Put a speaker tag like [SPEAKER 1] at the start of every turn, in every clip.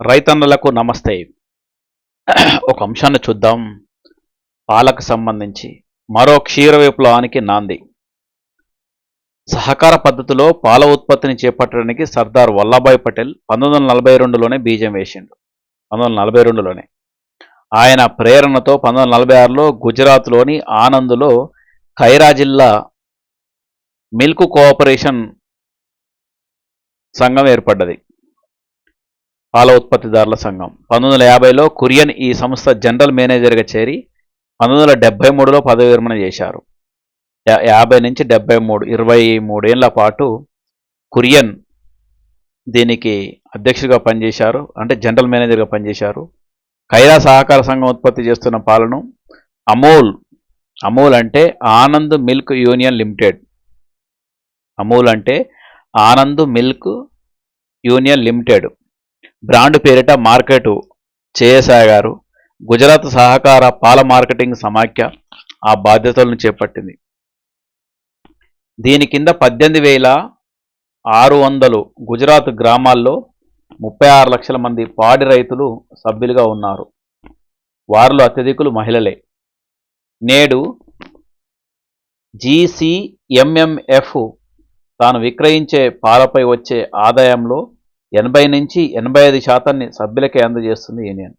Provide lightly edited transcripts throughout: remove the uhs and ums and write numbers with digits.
[SPEAKER 1] రైతన్నలకు నమస్తే. ఒక అంశాన్ని చూద్దాం. పాలకు సంబంధించి మరో క్షీర విప్లవానికి నాంది. సహకార పద్ధతిలో పాల ఉత్పత్తిని చేపట్టడానికి సర్దార్ వల్లభాయ్ పటేల్ 1942లోనే బీజం వేసిండు. 1942లోనే ఆయన ప్రేరణతో 1946లో గుజరాత్లోని ఆనంద్లో ఖైరా జిల్లా మిల్క్ కోఆపరేషన్ సంఘం ఏర్పడ్డది. పాల ఉత్పత్తిదారుల సంఘం. 1950లో కురియన్ ఈ సంస్థ జనరల్ మేనేజర్గా చేరి 1973లో పదవి విరమణ చేశారు. 50 నుంచి 73 23 ఏళ్ల పాటు కురియన్ దీనికి అధ్యక్షుడిగా పనిచేశారు, అంటే జనరల్ మేనేజర్గా పనిచేశారు. ఖైరా సహకార సంఘం ఉత్పత్తి చేస్తున్న పాలను అమూల్ అంటే Anand milk union limited, Amul అంటే Anand milk union limited brand పేరిట మార్కెట్ చేయసాగారు. గుజరాత్ సహకార పాల మార్కెటింగ్ సమాఖ్య ఆ బాధ్యతలను చేపట్టింది. దీని కింద 18,600 గుజరాత్ గ్రామాల్లో 36 లక్షల మంది పాడి రైతులు సభ్యులుగా ఉన్నారు. వారిలో అత్యధికులు మహిళలే. నేడు జీసీఎంఎంఎఫ్ తాను విక్రయించే పాలపై వచ్చే ఆదాయంలో 80 నుంచి 85% సభ్యులకే అందజేస్తుంది యూనియన్.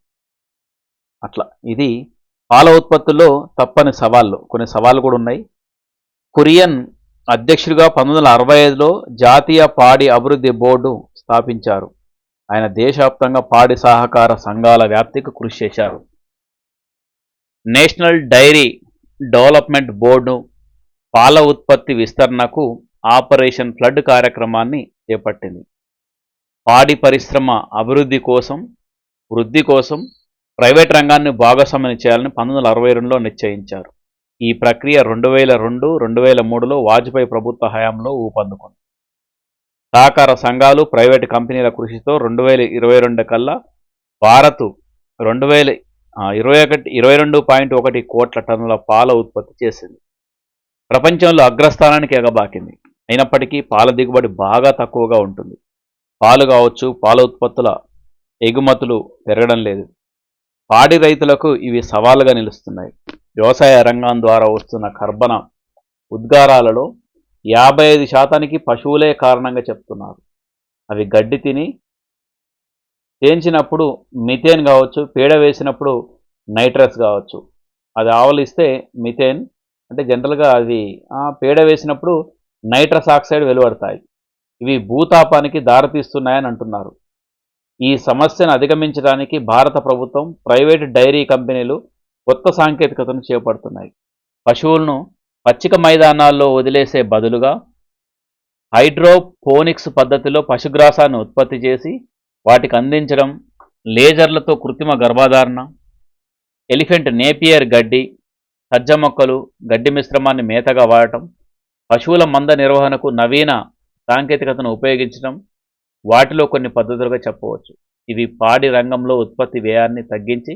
[SPEAKER 1] అట్లా ఇది పాల ఉత్పత్తుల్లో తప్పని సవాళ్ళు, కొన్ని సవాళ్ళు కూడా ఉన్నాయి. కురియన్ అధ్యక్షుడిగా 1965లో జాతీయ పాడి అభివృద్ధి బోర్డు స్థాపించారు. ఆయన దేశవ్యాప్తంగా పాడి సహకార సంఘాల వ్యాప్తికి కృషి చేశారు. నేషనల్ డైరీ డెవలప్మెంట్ బోర్డు పాల ఉత్పత్తి విస్తరణకు ఆపరేషన్ ఫ్లడ్ కార్యక్రమాన్ని చేపట్టింది. పాడి పరిశ్రమ వృద్ధి కోసం ప్రైవేట్ రంగాన్ని భాగస్వామ్యం చేయాలని 1962లో నిశ్చయించారు. ఈ ప్రక్రియ 2002-2003లో వాజ్పేయి ప్రభుత్వ హయాంలో ఊపందుకుంది. సహకార సంఘాలు, ప్రైవేటు కంపెనీల కృషితో 2022 కల్లా భారత్ 22.1 కోట్ల టన్నుల పాల ఉత్పత్తి చేసింది. ప్రపంచంలో అగ్రస్థానానికి ఎగబాకింది. అయినప్పటికీ పాల దిగుబడి బాగా తక్కువగా ఉంటుంది. పాలు కావచ్చు, పాల ఉత్పత్తుల ఎగుమతులు పెరగడం లేదు. పాడి రైతులకు ఇవి సవాలుగా నిలుస్తున్నాయి. వ్యవసాయ రంగం ద్వారా వస్తున్న కర్బన ఉద్గారాలలో 55% పశువులే కారణంగా చెప్తున్నారు. అవి గడ్డి తిని తేంచినప్పుడు మిథేన్ కావచ్చు, పేడ వేసినప్పుడు నైట్రస్ కావచ్చు. అది ఆవలిస్తే మిథేన్ అంటే జనరల్గా అది పేడ వేసినప్పుడు నైట్రస్ ఆక్సైడ్ వెలువడతాయి. ఇవి భూతాపానికి దారితీస్తున్నాయని అంటున్నారు. ఈ సమస్యను అధిగమించడానికి భారత ప్రభుత్వం, ప్రైవేటు డైరీ కంపెనీలు కొత్త సాంకేతికతను చేపడుతున్నాయి. పశువులను పచ్చిక మైదానాల్లో వదిలేసే బదులుగా హైడ్రోపోనిక్స్ పద్ధతిలో పశుగ్రాసాన్ని ఉత్పత్తి చేసి వాటికి అందించడం, లేజర్లతో కృత్రిమ గర్భధారణ, ఎలిఫెంట్ నేపియర్ గడ్డి, సజ్జ మొక్కలు, గడ్డి మిశ్రమాన్ని మేతగా వాడటం, పశువుల మంద నిర్వహణకు నవీన సాంకేతికతను ఉపయోగించడం వాటిలో కొన్ని పద్ధతులుగా చెప్పవచ్చు. ఇవి పాడి రంగంలో ఉత్పత్తి వ్యయాన్ని తగ్గించి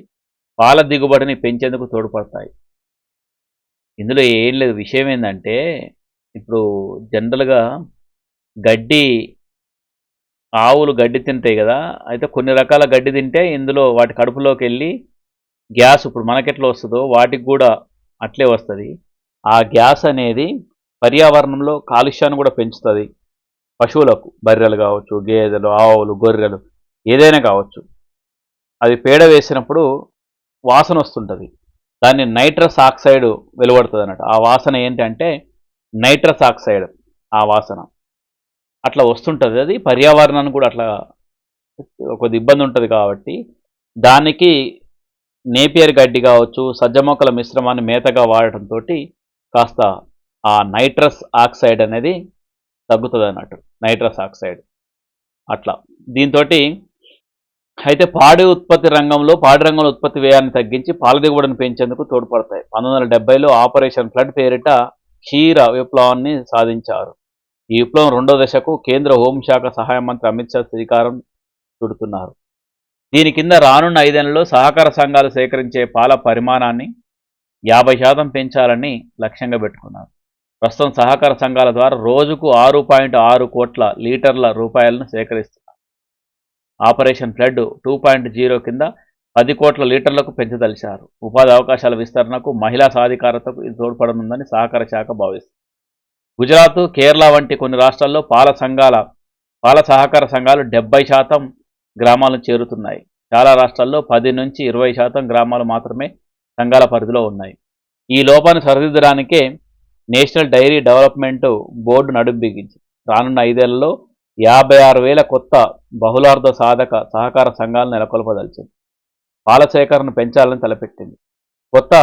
[SPEAKER 1] పాల దిగుబడిని పెంచేందుకు తోడ్పడతాయి. ఇందులో ఏం లేదు, విషయం ఏంటంటే ఇప్పుడు జనరల్గా ఆవులు గడ్డి తింటాయి కదా. అయితే కొన్ని రకాల గడ్డి తింటే ఇందులో వాటి కడుపులోకి వెళ్ళి గ్యాస్ ఇప్పుడు మనకెట్లా వస్తుందో వాటికి కూడా అట్లే వస్తుంది. ఆ గ్యాస్ అనేది పర్యావరణంలో కాలుష్యాన్ని కూడా పెంచుతుంది. పశువులకు, బర్రెలు కావచ్చు, గేదెలు, ఆవులు, గొర్రెలు ఏదైనా కావచ్చు, అది పేడ వేసినప్పుడు వాసన వస్తుంటుంది. దాన్ని నైట్రస్ ఆక్సైడ్ వెలువడుతుంది అన్నట్టు. ఆ వాసన ఏంటంటే నైట్రస్ ఆక్సైడ్, ఆ వాసన అట్లా వస్తుంటుంది. అది పర్యావరణానికి కూడా అట్లా కొద్ది ఇబ్బంది ఉంటుంది. కాబట్టి దానికి నేపియర్ గడ్డి కావచ్చు, సజ్జ మొక్కల మిశ్రమాన్ని మేతగా వాడటంతో కాస్త ఆ నైట్రస్ ఆక్సైడ్ అనేది తగ్గుతుంది అన్నట్టు, నైట్రస్ ఆక్సైడ్ అట్లా. దీంతో అయితే పాడి రంగంలో ఉత్పత్తి వ్యయాన్ని తగ్గించి పాల దిగుబడిని పెంచేందుకు తోడ్పడతాయి. 1970లో ఆపరేషన్ ఫ్లడ్ పేరిట క్షీర విప్లవాన్ని సాధించారు. ఈ విప్లవం 2వ దశకు కేంద్ర హోంశాఖ సహాయ మంత్రి అమిత్ షా శ్రీకారం చుడుతున్నారు. దీని కింద రానున్న 5 ఏళ్లలో సహకార సంఘాలు సేకరించే పాల పరిమాణాన్ని 50% పెంచాలని లక్ష్యంగా పెట్టుకున్నారు. ప్రస్తుతం సహకార సంఘాల ద్వారా రోజుకు 6.6 కోట్ల లీటర్ల రూపాయలను సేకరిస్తున్నారు. ఆపరేషన్ ఫ్లడ్ 2.0 కింద 10 కోట్ల లీటర్లకు పెంచదలిచారు. ఉపాధి అవకాశాల విస్తరణకు, మహిళా సాధికారతకు ఇది తోడ్పడనుందని సహకార శాఖ భావిస్తుంది. గుజరాత్, కేరళ వంటి కొన్ని రాష్ట్రాల్లో పాల సహకార సంఘాలు 70% గ్రామాలను చేరుతున్నాయి. చాలా రాష్ట్రాల్లో 10 నుంచి 20% గ్రామాలు మాత్రమే సంఘాల పరిధిలో ఉన్నాయి. ఈ లోపాన్ని సరిదిద్దడానికే నేషనల్ డైరీ డెవలప్మెంట్ బోర్డు నడుం బిగించింది. రానున్న 5 ఏళ్లలో 56,000 కొత్త బహుళార్థ సాధక సహకార సంఘాలను నెలకొల్పదలిచింది. పాల సేకరణ పెంచాలని తలపెట్టింది. కొత్త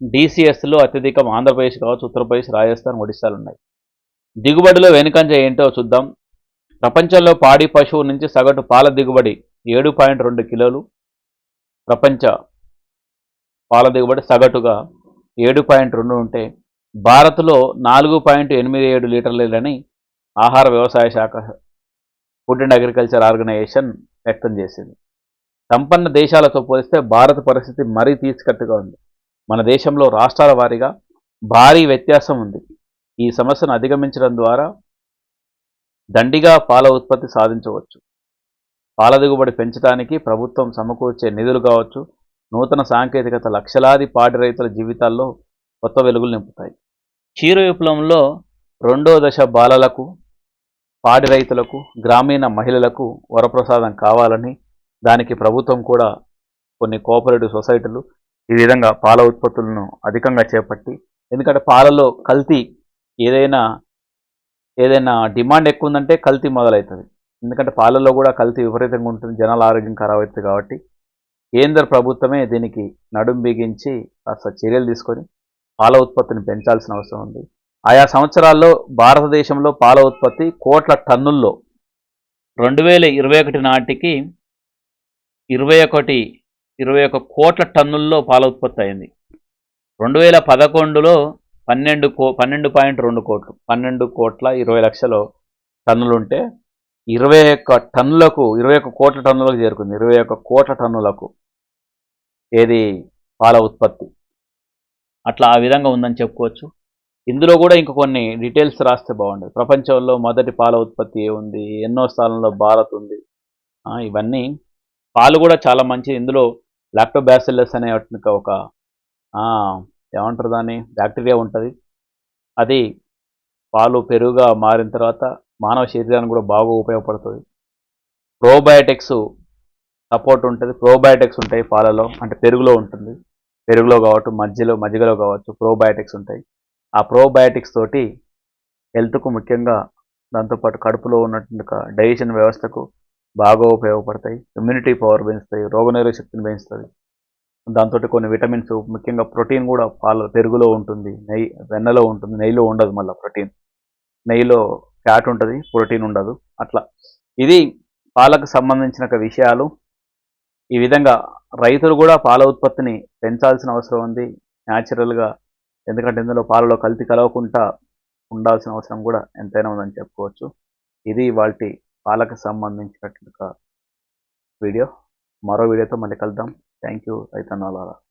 [SPEAKER 1] డీసీఎస్లో అత్యధికం ఆంధ్రప్రదేశ్ కావచ్చు, ఉత్తరప్రదేశ్, రాజస్థాన్, ఒడిశాలు ఉన్నాయి. దిగుబడిలో వెనుకంజ ఏంటో చూద్దాం. ప్రపంచంలో పాడి పశువు నుంచి సగటు పాల దిగుబడి 7.2 కిలోలు. ప్రపంచ పాల దిగుబడి సగటుగా 7.2 ఉంటే భారత్లో 4.87 లీటర్లని ఆహార వ్యవసాయ శాఖ ఫుడ్ అండ్ అగ్రికల్చర్ ఆర్గనైజేషన్ వ్యక్తం చేసింది. సంపన్న దేశాలతో పోలిస్తే భారత పరిస్థితి మరీ తీసుకట్టుగా ఉంది. మన దేశంలో రాష్ట్రాల వారీగా భారీ వ్యత్యాసం ఉంది. ఈ సమస్యను అధిగమించడం ద్వారా దండిగా పాల ఉత్పత్తి సాధించవచ్చు. పాల దిగుబడి పెంచడానికి ప్రభుత్వం సమకూర్చే నిధులు కావచ్చు, నూతన సాంకేతికత లక్షలాది పాడి రైతుల జీవితాల్లో కొత్త వెలుగులు నింపుతాయి. క్షీర విప్లవంలో 2వ దశ బాలలకు, పాడి రైతులకు, గ్రామీణ మహిళలకు వరప్రసాదం కావాలని దానికి ప్రభుత్వం కూడా కొన్ని కోఆపరేటివ్ సొసైటీలు ఈ విధంగా పాల ఉత్పత్తులను అధికంగా చేపట్టి, ఎందుకంటే పాలలో కల్తీ ఏదైనా డిమాండ్ ఎక్కువ ఉందంటే కల్తీ మొదలవుతుంది. ఎందుకంటే పాలల్లో కూడా కల్తీ విపరీతంగా ఉంటుంది, జనాల ఆరోగ్యం ఖరాబ్ అవుతుంది. కాబట్టి కేంద్ర ప్రభుత్వమే దీనికి నడుం బిగించి కాస్త చర్యలు తీసుకొని పాల ఉత్పత్తిని పెంచాల్సిన అవసరం ఉంది. ఆయా సంవత్సరాల్లో భారతదేశంలో పాల ఉత్పత్తి కోట్ల టన్నుల్లో 2021 నాటికి 21 కోట్ల టన్నుల్లో పాల ఉత్పత్తి అయింది. 2011లో 12.2 కోట్లు, 12 కోట్ల 20 లక్షల టన్నులుంటే 21 కోట్ల టన్నులకు చేరుకుంది. 21 కోట్ల టన్నులకు ఏది పాల ఉత్పత్తి. అట్లా ఆ విధంగా ఉందని చెప్పుకోవచ్చు. ఇందులో కూడా ఇంక కొన్ని డీటెయిల్స్ రాస్తే బాగుండేది. ప్రపంచంలో మొదటి పాల ఉత్పత్తి ఏముంది, ఎన్నో స్థానంలో భారత్ ఉంది. ఇవన్నీ పాలు కూడా చాలా మంచి. ఇందులో లాక్టోబాసిల్లస్ అనే ఒక ఏమంటారు దాన్ని, బ్యాక్టీరియా ఉంటుంది. అది పాలు పెరుగుగా మారిన తర్వాత మానవ శరీరానికి కూడా బాగా ఉపయోగపడుతుంది. ప్రోబయాటిక్స్ సపోర్ట్ ఉంటుంది. ప్రోబయాటిక్స్ ఉంటాయి పాలలో, అంటే పెరుగులో ఉంటుంది. పెరుగులో కావచ్చు, మజ్జిగలో కావచ్చు ప్రోబయాటిక్స్ ఉంటాయి. ఆ ప్రోబయాటిక్స్ తోటి హెల్త్కు, ముఖ్యంగా దాంతోపాటు కడుపులో ఉన్నటువంటి డైజెషన్ వ్యవస్థకు బాగా ఉపయోగపడతాయి. ఇమ్యూనిటీ పవర్ పెంచుతాయి, రోగనిరోధక శక్తిని పెంచుతుంది. దాంతో కొన్ని విటమిన్స్, ముఖ్యంగా ప్రోటీన్ కూడా పెరుగులో ఉంటుంది, వెన్నలో ఉంటుంది, నెయ్యిలో ఉండదు. మళ్ళీ ప్రోటీన్ నెయ్యిలో ఫ్యాట్ ఉంటుంది, ప్రోటీన్ ఉండదు. అట్లా ఇది పాలకు సంబంధించిన విషయాలు. ఈ విధంగా రైతులు కూడా పాల ఉత్పత్తిని పెంచాల్సిన అవసరం ఉంది న్యాచురల్గా. ఎందుకంటే ఇందులో పాలలో కల్తీ కలవకుండా ఉండాల్సిన అవసరం కూడా ఎంతైనా ఉందని చెప్పుకోవచ్చు. ఇది వాటి పాలకు సంబంధించినటువంటి వీడియో. మరో వీడియోతో మళ్ళీ కలుద్దాం. Thank you రైతన్నలారా.